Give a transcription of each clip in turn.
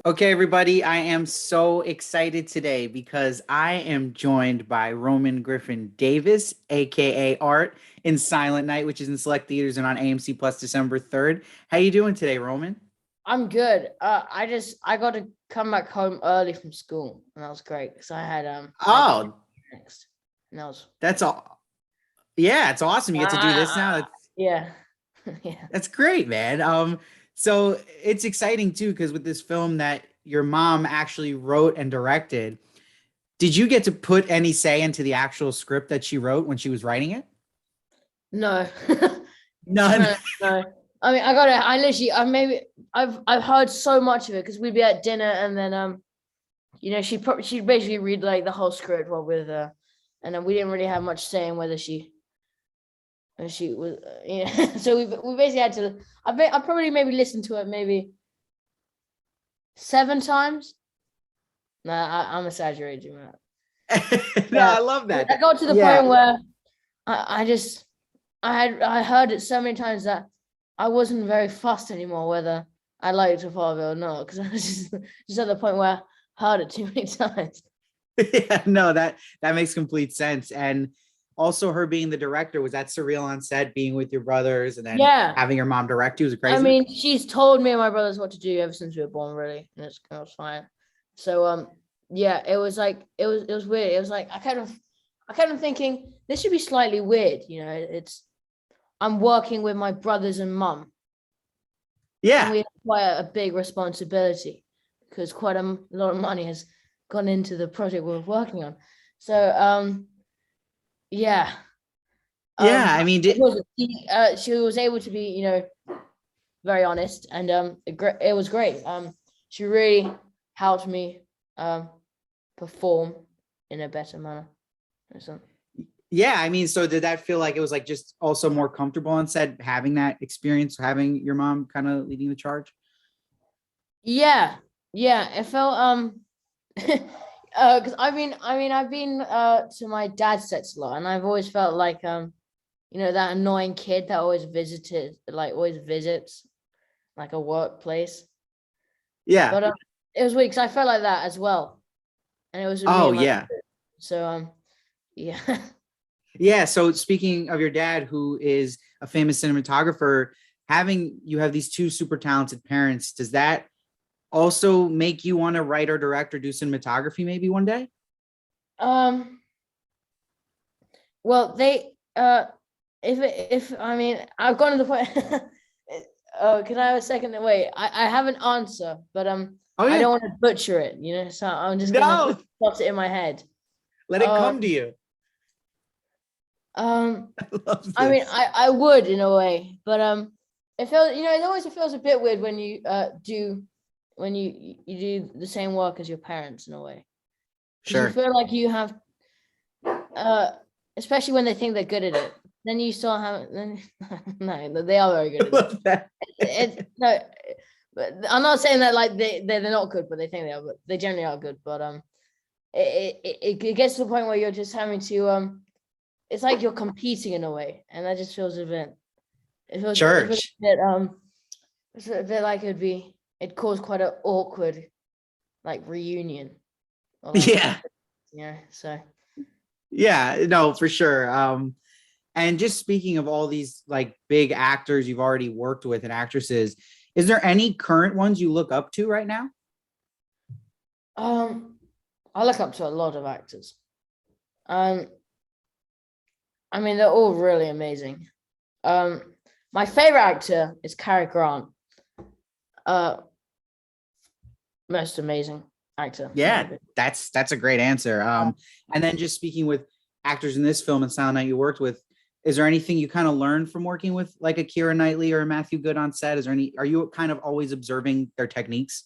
Okay, everybody, I am so excited today because I am joined by Roman Griffin Davis, aka Art, in Silent Night, which is in select theaters and on AMC Plus December 3rd. How you doing today, Roman? I'm good. I got to come back home early from school, and that was great because I had Oh, next, and that was that's all. Yeah, it's awesome. You get to do this now. yeah, yeah. That's great, man. So it's exciting too, because with this film that your mom actually wrote and directed, did you get to put any say into the actual script that she wrote when she was writing it? No, None. no, no. I mean, I got to. I literally. I've heard so much of it because we'd be at dinner, and then she'd basically read like the whole script while with and then we didn't really have much say in whether she was so we basically had to. I probably maybe listened to it maybe 7 times. No, I'm exaggerating that. No, Yeah, I love that. I got to the Yeah. point where I heard it so many times that I wasn't very fussed anymore whether I liked a part of it or not, because I was just at the point where I heard it too many times. Yeah, no, that makes complete sense. And also her being the director, was that surreal on set, being with your brothers and then Yeah, having your mom direct you? Was it I crazy? mean, she's told me and my brothers what to do ever since we were born, really, and it was fine. So yeah, it was like it was weird. It was like I kind of thinking this should be slightly weird, It's I'm working with my brothers and mum, and Yeah. we have quite a big responsibility because quite a lot of money has gone into the project we're working on. So yeah, Yeah. I mean, she was able to be very honest, and it was great. She really helped me perform in a better manner. So, yeah, I mean, so did that feel like it was like just also more comfortable on set having that experience, having your mom kind of leading the charge? yeah, yeah, it felt because I've been to my dad's sets a lot, and I've always felt like that annoying kid that always visits like a workplace. Yeah. But it was weird because I felt like that as well, and it was with me Oh, and my. yeah. So yeah. Yeah. So speaking of your dad, who is a famous cinematographer, having you have these two super talented parents, does that also make you want to write or direct or do cinematography maybe one day? um. Well, they if I mean I've gone to the point. Oh, can I have a second? Wait, I have an answer, but Oh, I yeah. don't want to butcher it, so I'm just gonna No, toss it in my head. let it Um, come to you. um, I love I mean, this. I would in a way, but it feels, it feels a bit weird when you you do the same work as your parents in a way, because you Sure. feel like you have uh, especially when they think they're good at it. Then you still have then no, they are very I good at it. love that. No, but I'm not saying that like they're not good, but they think they are, but they generally are good. But it gets to the point where you're just having to it's like you're competing in a way, and that just feels a bit. It feels Church. a bit it's a bit like it caused quite an awkward like reunion or like Yeah. so Yeah, no, for sure. And just speaking of all these like big actors you've already worked with and actresses, is there any current ones you look up to right now? um I look up to a lot of actors. Um I mean, they're all really amazing. Um, my favorite actor is Cary Grant. Uh, Most amazing actor. Yeah, that's a great answer. And then just speaking with actors in this film and Silent Night you worked with, is there anything you kind of learned from working with like a Keira Knightley or a Matthew Good on set? Is there any, are you kind of always observing their techniques?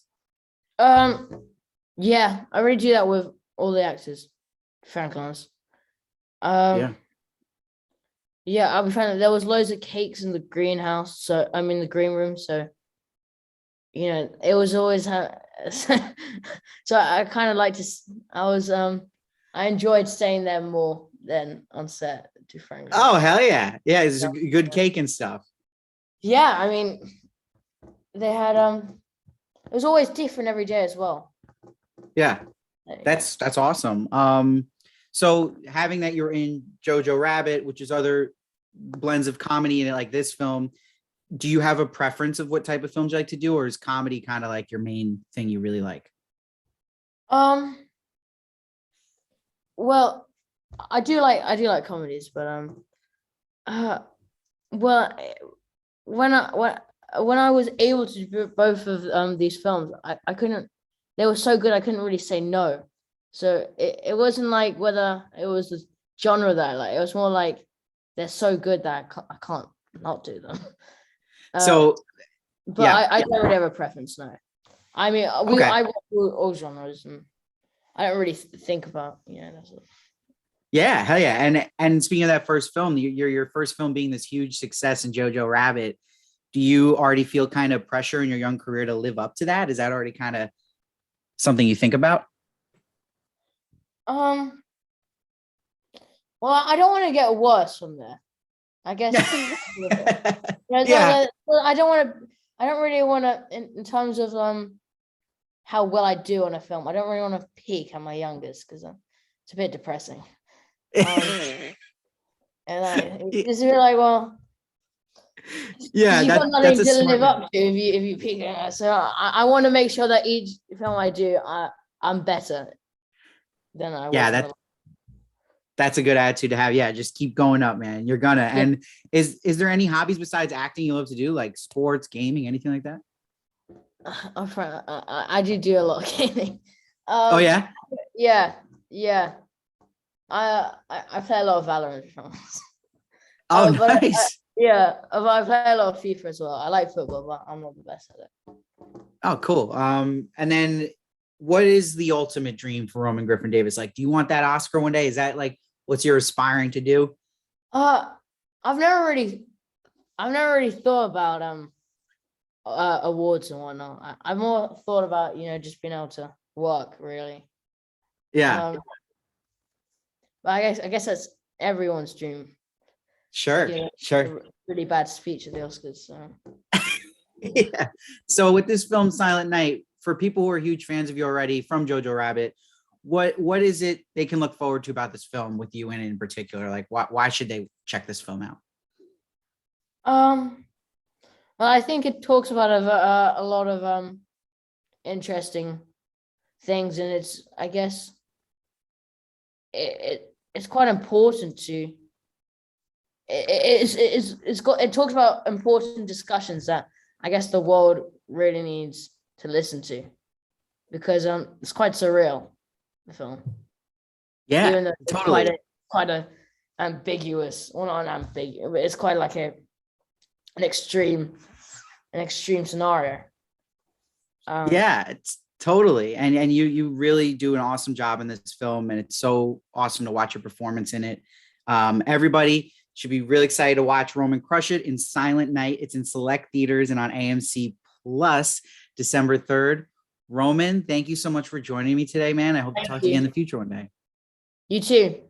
Yeah, I really do that with all the actors. Frank honest. Yeah. Um, yeah, I'll be frank. There was loads of cakes in the greenhouse, so I'm in the green room. So it was always so I kind of like to. I enjoyed staying there more than on set. To frankly, Oh, hell yeah. Yeah, it's yeah. good cake and stuff. Yeah, I mean, they had it was always different every day as well. Yeah, Like, that's awesome. So having that you're in Jojo Rabbit, which is other blends of comedy in it, like this film, do you have a preference of what type of films you like to do, or is comedy kind of like your main thing you really like? um, well, I do like comedies, but uh, well, when I was able to do both of these films, I couldn't. They were so good, I couldn't really say no. So it wasn't like whether it was the genre that I like. It was more like they're so good that I can't not do them. Uh, So but yeah, I don't really have a preference now. I mean, okay. I watch all genres, and I don't really think about that's all. Yeah, hell yeah. And speaking of that first film, your first film being this huge success in Jojo Rabbit, do you already feel kind of pressure in your young career to live up to that? Is that already kind of something you think about? Um, well, I don't want to get worse from there. I guess. Yeah. Well, I don't want to. I don't really want to in terms of how well I do on a film. I don't really want to peak at my youngest because it's a bit depressing. And it's really like, well, Yeah, you've got that's nothing a to smart live man. up to if you peak. So I want to make sure that each film I do, I'm better than I was Yeah, in the. that's a good attitude to have. Yeah, just keep going up, man. You're gonna. Yeah. And is there any hobbies besides acting you love to do, like sports, gaming, anything like that? I do a lot of gaming. Oh Um, yeah. yeah, yeah. I play a lot of Valorant. Oh But nice. I play a lot of FIFA as well. I like football, but I'm not the best at it. Oh cool. And then what is the ultimate dream for Roman Griffin Davis? Like, do you want that Oscar one day? Is that like what's you're aspiring to do? Uh, I've never really thought about awards and whatnot. I've more thought about just being able to work really. Yeah, Um, but I guess that's everyone's dream to sure, give a sure. really bad speech at the Oscars. So. Yeah. So with this film, Silent Night, for people who are huge fans of you already from Jojo Rabbit, what is it they can look forward to about this film with you in particular? Like, why should they check this film out? Um, well, I think it talks about a lot of interesting things, and I guess it's quite important to it talks about important discussions that I guess the world really needs to listen to because it's quite surreal, the film, Yeah, even though it's totally. quite a ambiguous, well, not an ambiguous, but it's quite like an extreme scenario. Yeah, it's totally. And you really do an awesome job in this film, and it's so awesome to watch your performance in it. Everybody should be really excited to watch Roman crush it in Silent Night. It's in select theaters and on AMC Plus December 3rd. Roman, thank you so much for joining me today, man. I hope to Thank talk to you again in you. the future one day. You too.